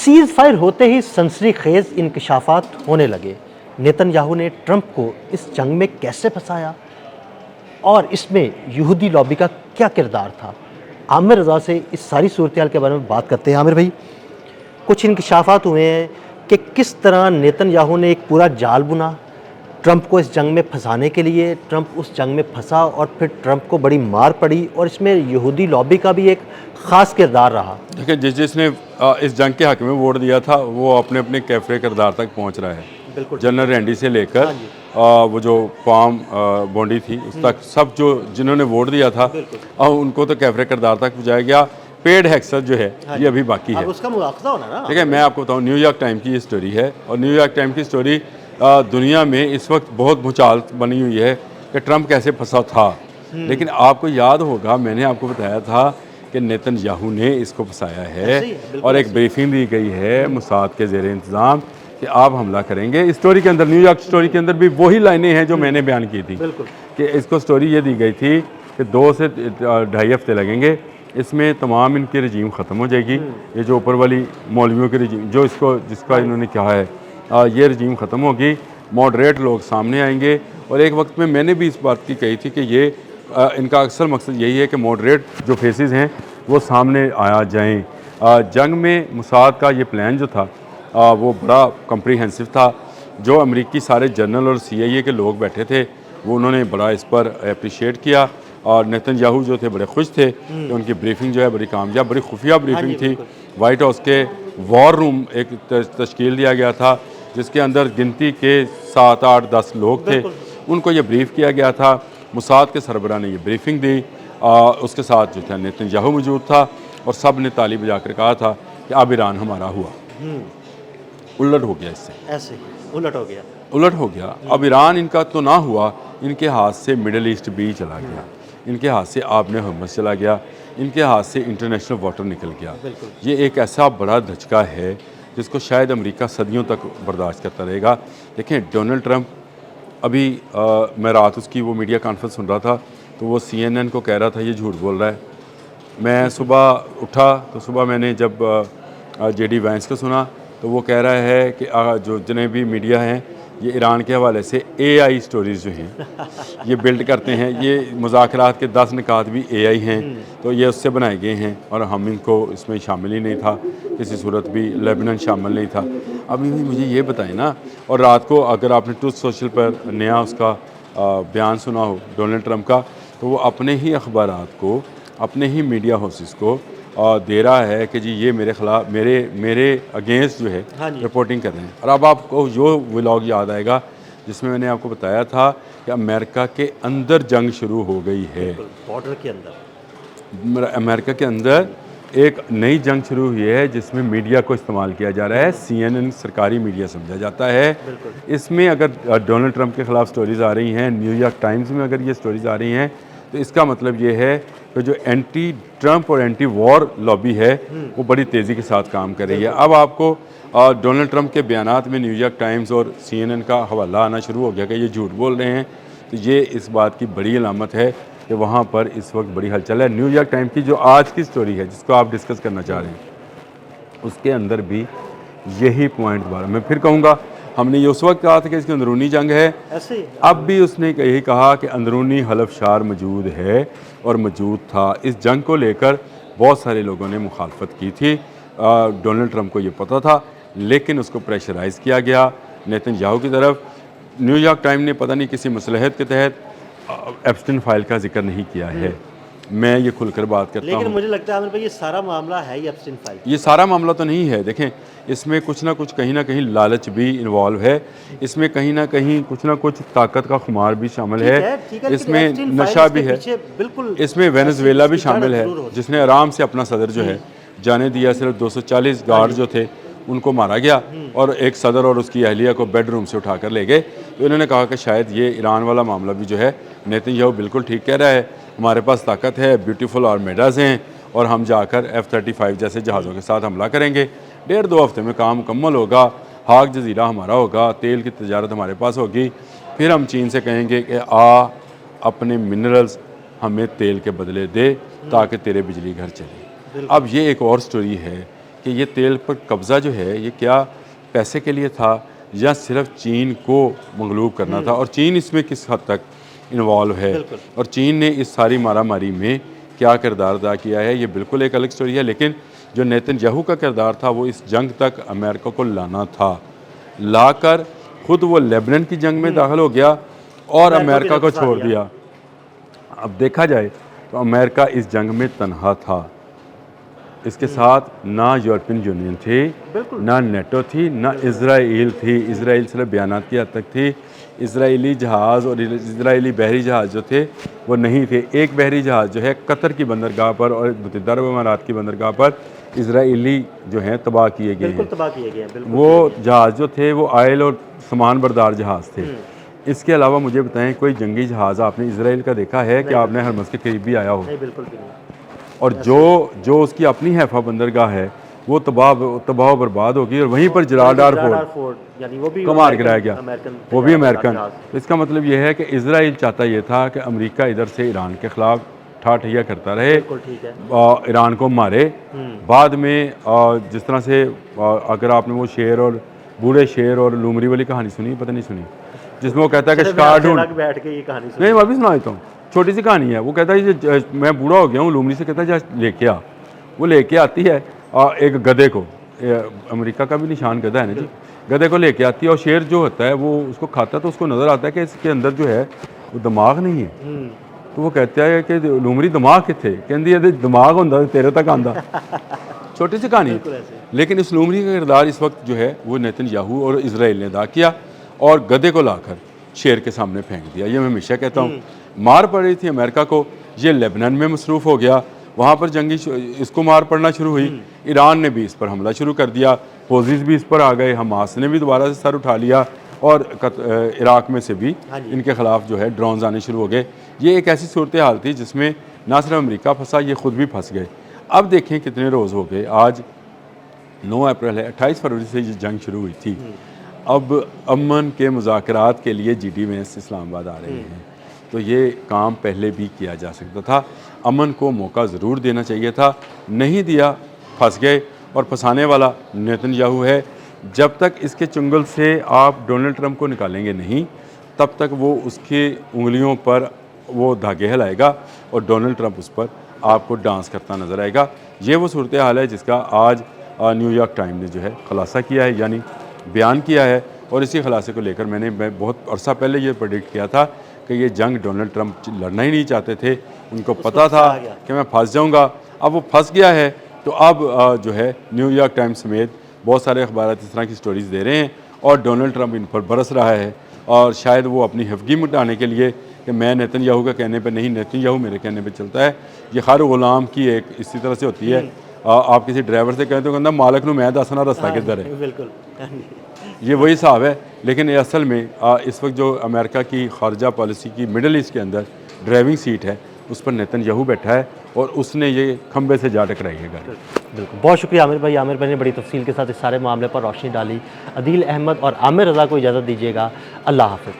Seize fire होते ही सनसनीखेज इंकशाफात होने लगे। नेतन्याहू ने ट्रंप को इस जंग में कैसे फंसाया और इसमें यहूदी लॉबी का क्या किरदार था? आमिर रज़ा से इस सारी सूरत-ए-हाल के बारे में बात करते हैं। आमिर भाई, कुछ इंकशाफात हुए हैं कि किस तरह नेतन्याहू ने एक पूरा जाल बुना ट्रंप को इस जंग में फंसाने के लिए। ट्रंप उस जंग में फंसा और फिर ट्रंप को बड़ी मार पड़ी और इसमें यहूदी लॉबी का भी एक ख़ास किरदार रहा। देखिए, जिसने इस जंग के हक़ में वोट दिया था वो अपने अपने कैफरे किरदार तक पहुंच रहा है। बिल्कुल। जनरल रैंडी से लेकर वो जो पाम बॉन्डी थी उस तक, सब जो जिन्होंने वोट दिया था उनको तो कैफरे किरदार तक पहुँचाया गया। पेड हैक्सर जो है ये अभी बाकी है। अब उसका मुआखज़ा होना ना। देखिए, मैं आपको बताऊँ, न्यूयॉर्क टाइम की ये स्टोरी है और न्यूयॉर्क टाइम की स्टोरी दुनिया में इस वक्त बहुत भूचाल बनी हुई है कि ट्रंप कैसे फंसा था। लेकिन आपको याद होगा, मैंने आपको बताया था कि नेतन्याहू ने इसको फंसाया है और एक ब्रीफिंग दी गई है मोसाद के ज़ेरे इंतज़ाम कि आप हमला करेंगे। इस स्टोरी के अंदर, न्यूयॉर्क स्टोरी के अंदर भी वही लाइनें हैं जो मैंने बयान की थी कि इसको स्टोरी ये दी गई थी कि 2 से 2.5 हफ्ते लगेंगे, इसमें तमाम इनकी रजीम ख़त्म हो जाएगी। ये जो ऊपर वाली मौलवियों की रजीम जो जिसका इन्होंने कहा है, ये रजीम ख़त्म होगी, मॉडरेट लोग सामने आएंगे। और एक वक्त में मैंने भी इस बात की कही थी कि ये इनका अक्सर मकसद यही है कि मॉडरेट जो फेसेस हैं वो सामने आ जाएं। जंग में मोसाद का ये प्लान जो था वो बड़ा कम्प्रीहेंसिव था। जो अमेरिकी सारे जनरल और CIA के लोग बैठे थे वो उन्होंने बड़ा इस पर अप्रिशिएट किया और नेतन्याहू जो थे बड़े खुश थे कि उनकी ब्रीफिंग जो है बड़ी कामयाब, बड़ी खुफिया ब्रीफिंग थी। वाइट हाउस के वॉर रूम एक तश्कील दिया गया था जिसके अंदर गिनती के 7, 8, 10 लोग थे। उनको ये ब्रीफ किया गया था। मोसाद के सरबरा ने ये ब्रीफिंग दी। उसके साथ जो था नेतन्याहू मौजूद था और सब ने ताली बजा कर कहा था कि अब ईरान हमारा हुआ। उलट हो गया, इससे ऐसे उलट हो गया। अब ईरान इनका तो ना हुआ, इनके हाथ से मिडल ईस्ट भी चला गया, इनके हाथ से आबने हुर्मुज़ चला गया, इनके हाथ से इंटरनेशनल वाटर निकल गया। ये एक ऐसा बड़ा धचका है जिसको शायद अमेरिका सदियों तक बर्दाश्त करता रहेगा। देखें, डोनाल्ड ट्रंप अभी मैं रात उसकी वो मीडिया कॉन्फ्रेंस सुन रहा था तो वो CNN को कह रहा था ये झूठ बोल रहा है। मैं सुबह उठा तो सुबह मैंने जब JD वैंस को सुना तो वो कह रहा है कि जो जितने भी मीडिया हैं ये ईरान के हवाले से AI स्टोरीज़ जो हैं ये बिल्ड करते हैं। ये मुज़ाकरात के 10 निकात भी AI हैं, तो ये उससे बनाए गए हैं और हम इनको इसमें शामिल ही नहीं था, किसी सूरत भी लेबनान शामिल नहीं था। अभी भी मुझे ये बताएं ना। और रात को अगर आपने ट्रूथ सोशल पर नया उसका बयान सुना हो डोनाल्ड ट्रंप का, तो वो अपने ही अखबारात को, अपने ही मीडिया हाउसेस को दे रहा है कि जी ये मेरे खिलाफ, मेरे अगेंस्ट जो है रिपोर्टिंग कर रहे हैं। और अब आपको जो व्लॉग याद आएगा जिसमें मैंने आपको बताया था कि अमेरिका के अंदर जंग शुरू हो गई है, बॉर्डर के अंदर अमेरिका के अंदर एक नई जंग शुरू हुई है जिसमें मीडिया को इस्तेमाल किया जा रहा है। CNN सरकारी मीडिया समझा जाता है। इसमें अगर डोनाल्ड ट्रंप के ख़िलाफ़ स्टोरीज़ आ रही हैं, न्यूयॉर्क टाइम्स में अगर ये स्टोरीज़ आ रही हैं, तो इसका मतलब ये है कि जो एंटी ट्रंप और एंटी वॉर लॉबी है वो बड़ी तेज़ी के साथ काम कर रही है। अब आपको डोनाल्ड ट्रंप के बयानात में न्यूयॉर्क टाइम्स और CNN का हवाला आना शुरू हो गया कि ये झूठ बोल रहे हैं, तो ये इस बात की बड़ी अलामत है कि वहाँ पर इस वक्त बड़ी हलचल है। न्यूयॉर्क टाइम की जो आज की स्टोरी है जिसको आप डिस्कस करना चाह रहे हैं, उसके अंदर भी यही पॉइंट दोबारा मैं फिर कहूँगा। हमने ये उस वक्त कहा था कि इसकी अंदरूनी जंग है, अब भी उसने यही कहा कि अंदरूनी हलफशार मौजूद है और मौजूद था। इस जंग को लेकर बहुत सारे लोगों ने मुखालफत की थी। डोनाल्ड ट्रंप को ये पता था, लेकिन उसको प्रेशराइज़ किया गया नेतन्याहू की तरफ। न्यूयॉर्क टाइम ने पता नहीं किसी मसलहत के तहत एप्स्टीन फाइल का जिक्र नहीं किया है। मैं ये खुलकर बात करता हूँ, लेकिन मुझे लगता है आमिर भाई ये सारा मामला है ही एप्स्टीन फाइल। ये सारा मामला तो नहीं है। देखें, इसमें कुछ ना कुछ कहीं ना कहीं लालच भी इन्वॉल्व है, इसमें कहीं ना कहीं कुछ ना कुछ ताकत का खुमार भी शामिल है, इसमें नशा भी है, इसमें वेनेजुएला भी शामिल है जिसने आराम से अपना सदर जो है जाने दिया। सिर्फ 240 गार्ड जो थे उनको मारा गया और एक सदर और उसकी अहलिया को बेडरूम से उठाकर ले गए। तो इन्होंने कहा कि शायद ये ईरान वाला मामला भी जो है, नेतन्याहू बिल्कुल ठीक कह रहा है, हमारे पास ताकत है, ब्यूटीफुल आर्मेडाज हैं और हम जाकर F-35 जैसे जहाज़ों के साथ हमला करेंगे। 1.5-2 हफ्ते में काम मुकम्मल होगा, हाक जजीरा हमारा होगा, तेल की तजारत हमारे पास होगी। फिर हम चीन से कहेंगे कि अपने मिनरल्स हमें तेल के बदले दे ताकि तेरे बिजली घर चले। अब ये एक और स्टोरी है कि ये तेल पर कब्ज़ा जो है ये क्या पैसे के लिए था या सिर्फ चीन को मगलूब करना था, और चीन इसमें किस हद तक इन्वॉल्व है, और चीन ने इस सारी मारामारी में क्या किरदार अदा किया है, ये बिल्कुल एक अलग स्टोरी है। लेकिन जो नेतन्याहू का किरदार था वो इस जंग तक अमेरिका को लाना था, लाकर खुद वो लेबनान की जंग में दाखिल हो गया और अमेरिका को छोड़ दिया। अब देखा जाए तो अमेरिका इस जंग में तनहा था, इसके साथ ना यूरोपियन यूनियन थी, ना नेटो थी, ना इज़राइल थी। इज़राइल सिर्फ बयानात की हद तक थी। इज़राइली जहाज़ और इज़राइली बहरी जहाज़ जो थे वो नहीं थे। एक बहरी जहाज़ जो है कतर की बंदरगाह पर और मुत्तहिदा अरब अमारात की बंदरगाह पर इज़राइली जो हैं तबाह किए गए हैं। वो जहाज़ जो थे वो आयल और सामान बरदार जहाज़ थे। इसके अलावा मुझे बताएं कोई जंगी जहाज़ आपने इज़राइल का देखा है कि आपने हरमस के करीब भी आया हो? नहीं, बिल्कुल भी नहीं। और जो उसकी अपनी हैफा बंदरगाह है वो तबाह बर्बाद होगी, और वहीं पर जराडार फोर्ट यानी वो भी को मार गिराया गया, वो भी अमेरिकन। जहाज। तो इसका मतलब ये है कि इज़राइल चाहता ये था कि अमेरिका इधर से ईरान के ख़िलाफ़ ठाठैया करता रहे, ठीक है। ईरान को मारे। बाद में जिस तरह से अगर आपने वो शेर और बूढ़े शेर और लूमरी वाली कहानी सुनी, पता नहीं सुनी, जिसमें वो कहता है कि शिकार ढूंढ, बैठ के ये कहानी नहीं मैं भी सुना देता हूँ, छोटी सी कहानी है। वो कहता है ये मैं बूढ़ा हो गया हूँ, लूमड़ी से कहता है जा लेके आ। वो लेके आती है एक गधे को, अमेरिका का भी निशान गधा है ना जी, गधे को लेके आती है, और शेर जो होता है वो उसको खाता है तो उसको नज़र आता है कि इसके अंदर जो है वो दिमाग नहीं है। तो वो कहता है कि लूमड़ी दिमाग किथे, कहती है दिमाग होंदा तेरे तक आंदा। छोटी सी कहानी, लेकिन इस लूमड़ी का किरदार इस वक्त जो है वो नेतन्याहू और इज़राइल ने अदा किया, और गधे को लाकर शेर के सामने फेंक दिया। ये मैं हमेशा कहता हूँ। मार पड़ रही थी अमेरिका को, ये लेबनान में मसरूफ़ हो गया, वहाँ पर जंगी इसको मार पड़ना शुरू हुई। ईरान ने भी इस पर हमला शुरू कर दिया, हौज़ीज़ भी इस पर आ गए, हमास ने भी दोबारा से सर उठा लिया, और इराक़ में से भी इनके ख़िलाफ़ जो है ड्रोन्स आने शुरू हो गए। ये एक ऐसी सूरत हाल थी जिसमें ना सिर्फ अमेरिका फंसा, ये ख़ुद भी फंस गए। अब देखें कितने रोज़ हो गए, आज 9 अप्रैल है, 28 फरवरी से ये जंग शुरू हुई थी। अब अमन के मुज़ाकरात के लिए GD में इस्लामाबाद आ रहे हैं, तो ये काम पहले भी किया जा सकता था। अमन को मौका ज़रूर देना चाहिए था, नहीं दिया, फंस गए, और फंसाने वाला नेतन्याहू है। जब तक इसके चुंगल से आप डोनाल्ड ट्रंप को निकालेंगे नहीं, तब तक वो उसकी उंगलियों पर वो धागे हिलाएगा और डोनाल्ड ट्रंप उस पर आपको डांस करता नज़र आएगा। ये वो सूरत हाल है जिसका आज न्यूयॉर्क टाइम ने जो है खुलासा किया है, यानी बयान किया है। और इसी खुलासे को लेकर मैं बहुत अरसा पहले ये प्रेडिक्ट किया था कि ये जंग डोनाल्ड ट्रंप लड़ना ही नहीं चाहते थे, उनको पता था कि मैं फंस जाऊंगा। अब वो फंस गया है, तो अब जो है न्यूयॉर्क टाइम्स समेत बहुत सारे अखबार इस तरह की स्टोरीज़ दे रहे हैं, और डोनाल्ड ट्रंप इन पर बरस रहा है, और शायद वो अपनी हिफ़गी मिटाने के लिए कि मैं नेतन्याहू का कहने पे नहीं, नेतन्याहू मेरे कहने पे चलता है। ये हर गुलाम की एक इसी तरह से होती है। आप किसी ड्राइवर से कहते हो कहना मालिक नूं मैं दसना रास्ता किधर है, बिल्कुल ये वही हिसाब है। लेकिन ये असल में इस वक्त जो अमेरिका की खारजा पॉलिसी की मिडल ईस्ट के अंदर ड्राइविंग सीट है, उस पर नेतन्याहू बैठा है, और उसने ये खंबे से जा टकराई है गाड़ी। बिल्कुल, बहुत शुक्रिया आमिर भाई। आमिर भाई ने बड़ी तफसील के साथ इस सारे मामले पर रोशनी डाली। अदील अहमद और आमिर रज़ा को इजाज़त दीजिएगा। अल्लाह हाफ़िज़।